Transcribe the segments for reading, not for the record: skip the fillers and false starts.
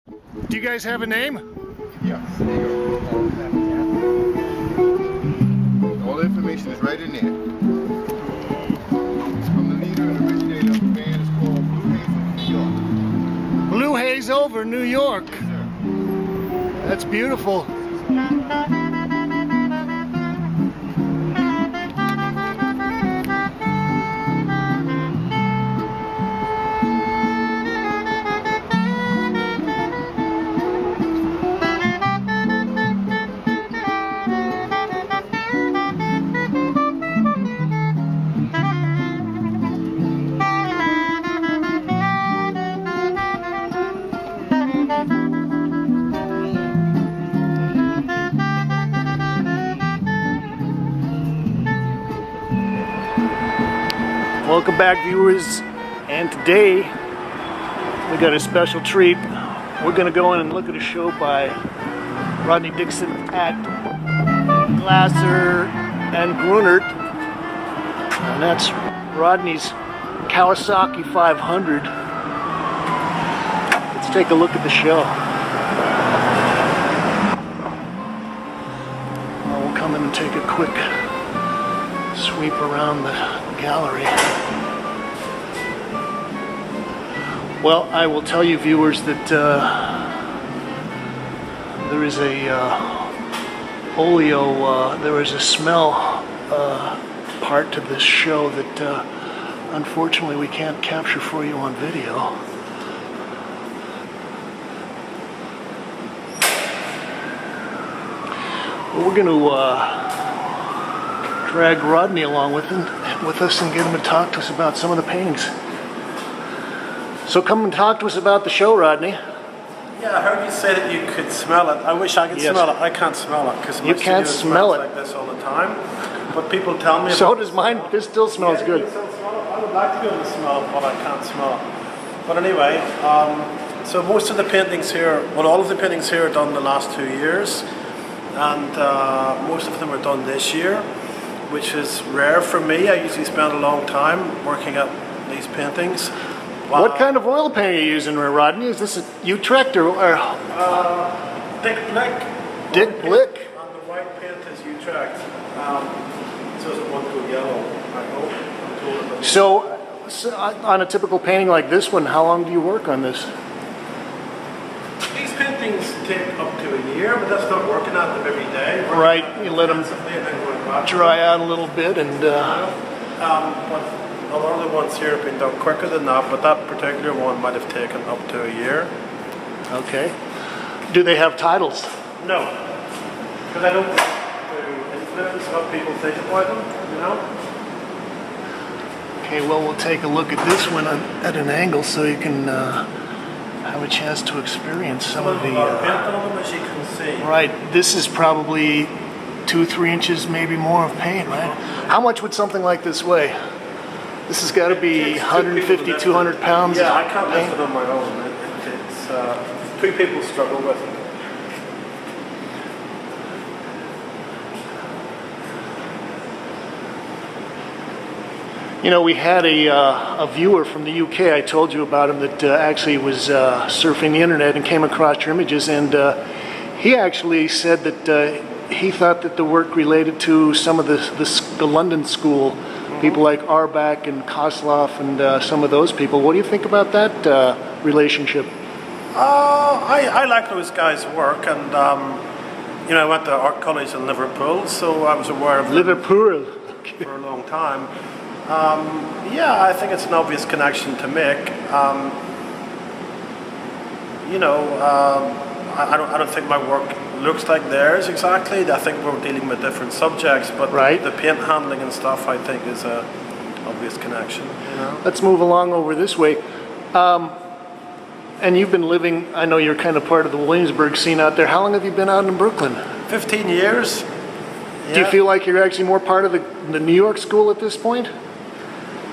Do you guys have a name? Yes. All the information is right in there. I'm the leader and originator of the band. It's called Blue Haze over New York. Blue Haze over New York. Yes, sir. That's beautiful. Welcome back, viewers, and today we got a special treat. We're going to go in and look at a show by Rodney Dickson at GASSER and Grunert, and that's Rodney's Kawasaki 500. Let's take a look at the show. We'll come in and take a quick sweep around the gallery. Well, I will tell you, viewers, that there is a oleo, there is a smell part to this show that unfortunately we can't capture for you on video. But we're going to drag Rodney along with us and get him to talk to us about some of the paintings. So come and talk to us about the show, Rodney. Yeah, I heard you say that you could smell it. I wish I could smell it. I can't smell it because you can't smell it like this all the time. But people tell me. So does mine. This still smells good. I would like to be able to smell it, but I can't smell it. But anyway, so most of the paintings here, well, all of the paintings here are done in the last 2 years, and most of them are done this year, which is rare for me. I usually spend a long time working at these paintings. What kind of oil paint are you using, Rodney? Is this a Utrecht or Dick Blick? Dick Blick? And the white paint is Utrecht. So it won't go yellow, I hope. So on a typical painting like this one, how long do you work on this? These paintings take up to a year, but that's not working at them every day. Right, you let them dry out a little bit and... But a lot of the ones here have been done quicker than that, but that particular one might have taken up to a year. Okay. Do they have titles? No. Because I don't want to influence what people think about them, you know? Okay, well, we'll take a look at this one at an angle so you can have a chance to experience some of the... paint on them, as you can see. Right. This is probably 2-3 inches, maybe more of paint, right? How much would something like this weigh? This has got to be 150, 200 pounds. Yeah, I can't lift it on my own. It's two people struggle with it. You know, we had a viewer from the UK, I told you about him, that actually was surfing the internet and came across your images, and he actually said that he thought that the work related to some of the London school, people like Arbach and Kosloff and some of those people. What do you think about that relationship? I like those guys' work, and you know, I went to art college in Liverpool, so I was aware of Liverpool for a long time. Yeah, I think it's an obvious connection to make. You know, I don't think my work looks like theirs exactly. I think we're dealing with different subjects, but the paint handling and stuff, I think, is a obvious connection. You know? Let's move along over this way. And you've been living, I know you're kind of part of the Williamsburg scene out there. How long have you been out in Brooklyn? 15 years. Yeah. Do you feel like you're actually more part of the New York school at this point?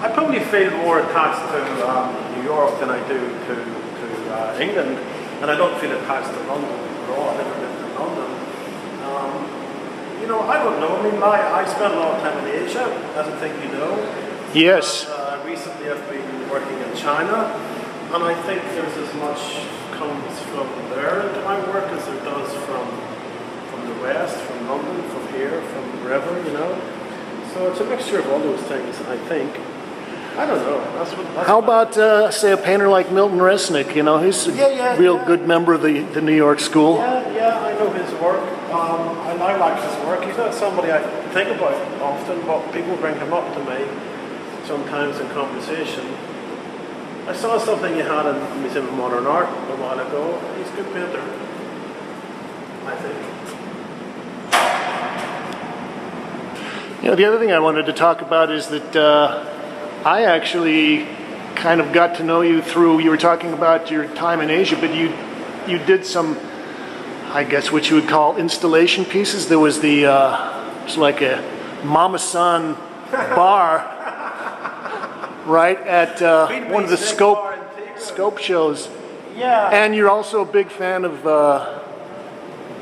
I probably feel more attached to New York than I do to England, and I don't feel attached to London at all. I've never lived in London. You know, I don't know. I mean, I spent a lot of time in Asia, as I think you know. Yes. And, recently I've been working in China, and I think there's as much comes from it's a mixture of all those things, I think. I don't know. That's How about, say, a painter like Milton Resnick? You know, he's a real good member of the New York school. Yeah, I know his work. I like his work. He's not somebody I think about often, but people bring him up to me sometimes in conversation. I saw something he had in the Museum of Modern Art a while ago. He's a good painter, I think. You know, the other thing I wanted to talk about is that I actually kind of got to know you through, you were talking about your time in Asia, but you did some, I guess what you would call installation pieces. There was the, it's like a Mama-san bar, right, at one of the scope shows. Yeah. And you're also a big fan of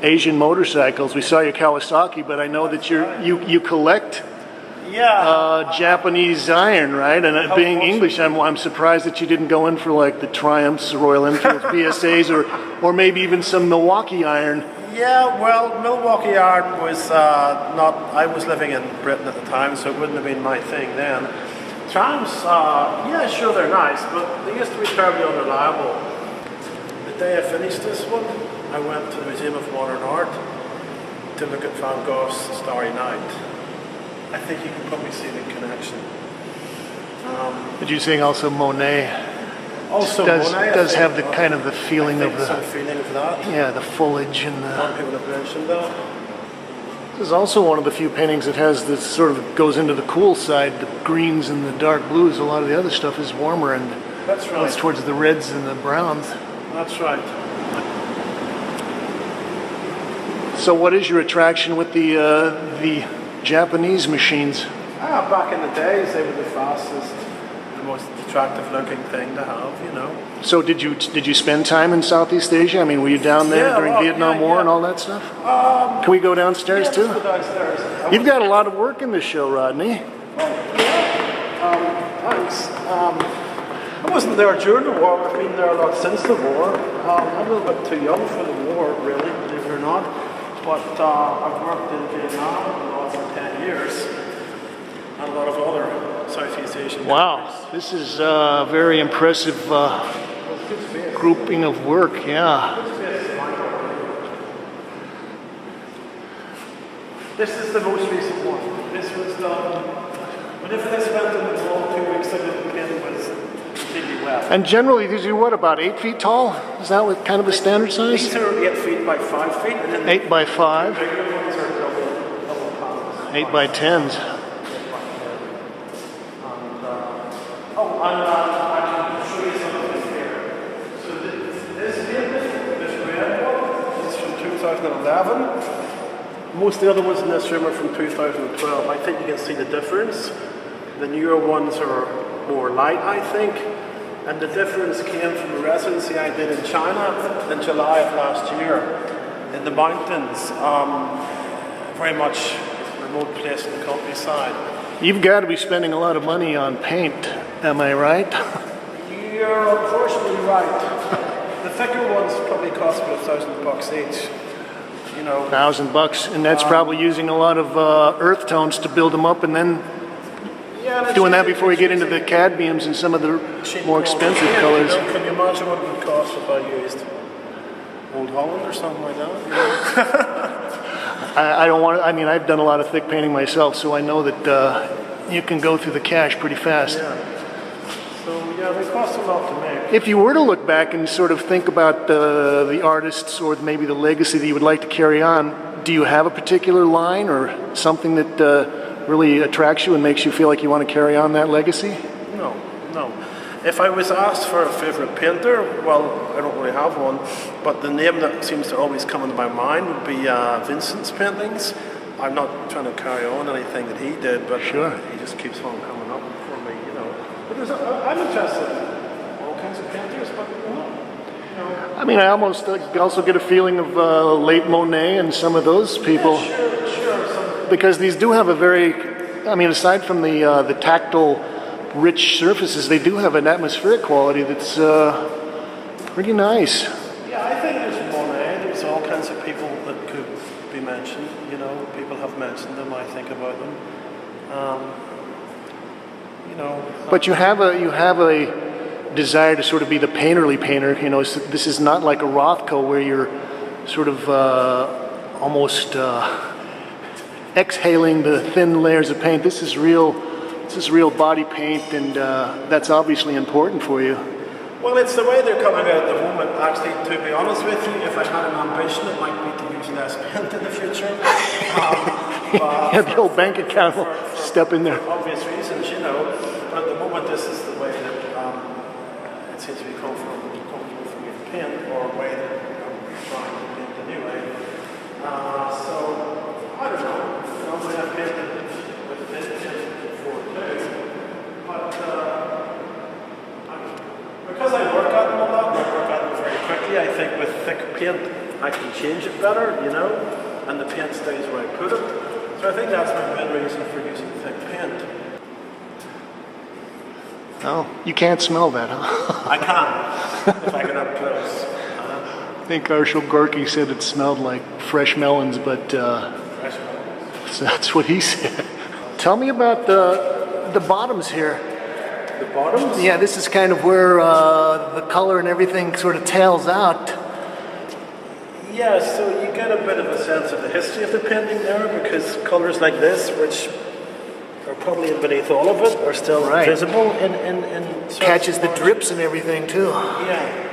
Asian motorcycles. We saw your Kawasaki, but I know that you collect Japanese iron, right? And being English, I'm surprised that you didn't go in for like the Triumphs, Royal Enfields, BSAs, or maybe even some Milwaukee iron. Yeah, well, Milwaukee iron was not. I was living in Britain at the time, so it wouldn't have been my thing then. Triumphs, yeah, sure, they're nice, but they used to be terribly unreliable. The day I finished this one, I went to the Museum of Modern Art to look at Van Gogh's Starry Night. I think you can probably see the connection. But you're saying also Monet Monet does have the kind of the feeling of some feeling of that. Yeah, the foliage and A lot of people have mentioned that. This is also one of the few paintings that has this sort of goes into the cool side, the greens and the dark blues. A lot of the other stuff is warmer and That's right. goes towards the reds and the browns. That's right. So what is your attraction with the Japanese machines? Back in the days, they were the fastest, the most attractive looking thing to have, you know. So did you spend time in Southeast Asia? I mean, were you down there during Vietnam War and all that stuff? Can we go downstairs too? Let's go downstairs. You've got a lot of work in this show, Rodney. Thanks. I wasn't there during the war. I've been there a lot since the war. I'm a little bit too young for the war, really, believe it or not. But I've worked in Vietnam for 10 years and a lot of other Southeast Asian countries. This is a very impressive grouping of work, yeah. This is the most recent one. This was done. Whenever this went in the wall 2 weeks ago, the painting was completely wet. And generally, these are what, about 8 feet tall? Is that what kind of a standard size? These are 8 feet by 5 feet. And then 8 by 5. the bigger ones are double panels. 8 by 10s. I can show you something here. So this red one is from 2011. Most of the other ones in this room are from 2012. I think you can see the difference. The newer ones are more light, I think. And the difference came from a residency I did in China in July of last year in the mountains. Very much remote place in the countryside. You've got to be spending a lot of money on paint, am I right? You're unfortunately right. The thicker ones probably cost about $1,000 each. You know, $1,000, and that's probably using a lot of earth tones to build them up, and then doing that before you get into the cadmiums and some of the more expensive colors. You know, can you imagine what it would cost if I used Old Holland or something like that? You know? I don't want to, I mean, I've done a lot of thick painting myself, so I know that you can go through the cash pretty fast. Yeah. So, yeah, they cost a lot to make. If you were to look back and sort of think about the artists or maybe the legacy that you would like to carry on, do you have a particular line or something that really attracts you and makes you feel like you want to carry on that legacy? No. If I was asked for a favourite painter, well, I don't really have one, but the name that seems to always come into my mind would be Vincent's paintings. I'm not trying to carry on anything that he did, but he just keeps on coming up for me, you know. But I'm interested in all kinds of painters, but you know. I mean, I almost also get a feeling of late Monet and some of those people. Yeah, sure. Because these do have a very, I mean, aside from the tactile, rich surfaces, they do have an atmospheric quality that's pretty nice. Yeah, I think there's Monet. There's all kinds of people that could be mentioned. You know, people have mentioned them. I think about them. You know. But you have a desire to sort of be the painterly painter. You know, this is not like a Rothko where you're sort of almost exhaling the thin layers of paint. This is real body paint, and that's obviously important for you. Well, it's the way they're coming out at the moment. Actually, to be honest with you, if I had an ambition, it might be to use less paint in the future. Yeah, the old bank account will step in there. For obvious reasons, you know. But at the moment, this is the way that it seems to be comfortable for me to paint, or a way that I'm trying to paint anyway. So, I don't know. You know, I have painted with vintage before too. But, because I work at them a lot, and I work at them very quickly, I think with thick paint, I can change it better, you know, and the paint stays where I put it. So I think that's my main reason for using thick paint. Oh, you can't smell that, huh? I can, if I get up close. I think Arshil Gorky said it smelled like fresh melons, but Fresh melons. so that's what he said. Tell me about the bottoms here. The bottoms? Yeah, this is kind of where the color and everything sort of tails out. Yeah, so you get a bit of a sense of the history of the painting there, because colours like this, which are probably beneath all of it, are still visible in Catches the certain drips and everything too. Yeah.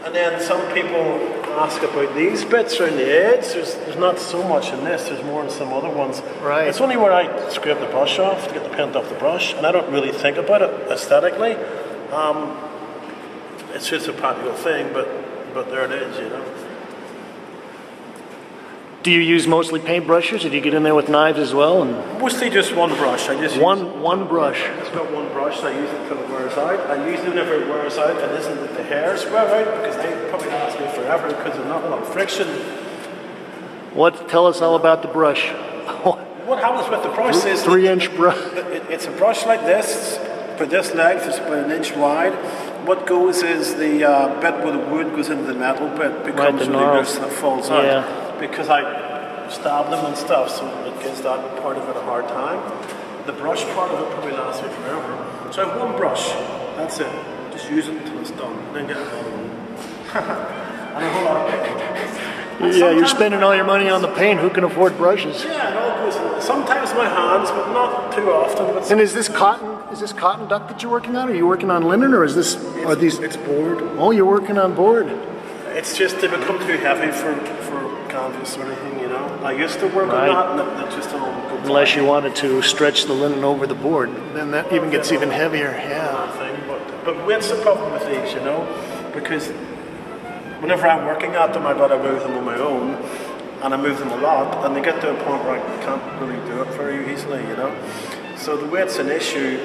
And then some people ask about these bits around the edge. There's not so much in this, there's more in some other ones. Right. It's only where I scrape the brush off to get the paint off the brush, and I don't really think about it aesthetically. It's just a practical thing, but there it is, you know. Do you use mostly paintbrushes, or do you get in there with knives as well? And Mostly just one brush. I just one brush. It's got one brush, and I use it till it wears out. I use it whenever it wears out, and isn't that the hairs wear out, because they probably last me forever because there's not a lot of friction. Tell us all about the brush. What happens with the brush is 3-inch brush. It's a brush like this, for this length, it's about 1 inch wide. What goes is the bit where the wood goes into the metal bit becomes really loose and it falls out. Because I stab them and stuff, so it gives that part of it a hard time. The brush part of it probably lasts me forever. So I have one brush, that's it. Just use it until it's done, then get another one. And a whole lot of paint. Yeah, you're spending all your money on the paint. Who can afford brushes? Yeah, it all goes in. Sometimes my hands, but not too often. But And is this cotton duck that you're working on? Are you working on linen, or is this? Are these? It's board. Oh, you're working on board. It's just they become too heavy for canvas sort of thing, you know. I used to work on that, and that just all go. Unless you wanted to stretch the linen over the board, then that even gets even heavier. Yeah. Thing. But what's the problem with these, you know? Because whenever I'm working at them, I've got to move them on my own, and I move them a lot, and they get to a point where I can't really do it very easily, you know. So the way it's an issue,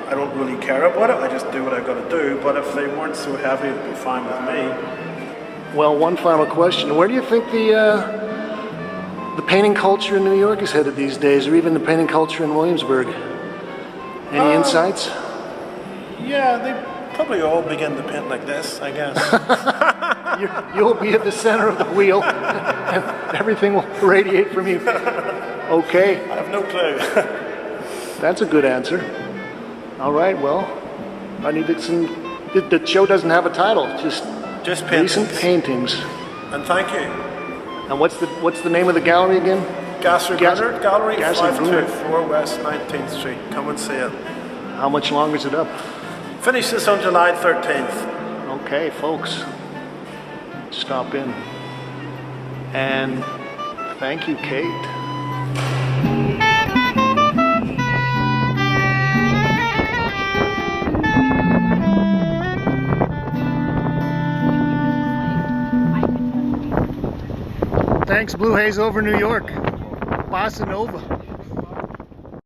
I don't really care about it. I just do what I've got to do. But if they weren't so heavy, it'd be fine with me. Well, one final question. Where do you think the painting culture in New York is headed these days, or even the painting culture in Williamsburg? Any insights? Yeah, they probably all begin to paint like this, I guess. You'll be at the center of the wheel, and everything will radiate from you. Okay. I have no clue. That's a good answer. All right, well, Rodney Dickson, the show doesn't have a title, just paintings. Recent paintings. And thank you. And what's the name of the gallery again? GASSER Grunert Gallery, GASSER 524 West 19th Street. Come and see it. How much longer is it up? Finishes on July 13th. Okay, folks, stop in. And thank you, Kate. Thanks, Blue Haze over New York. Bossa Nova.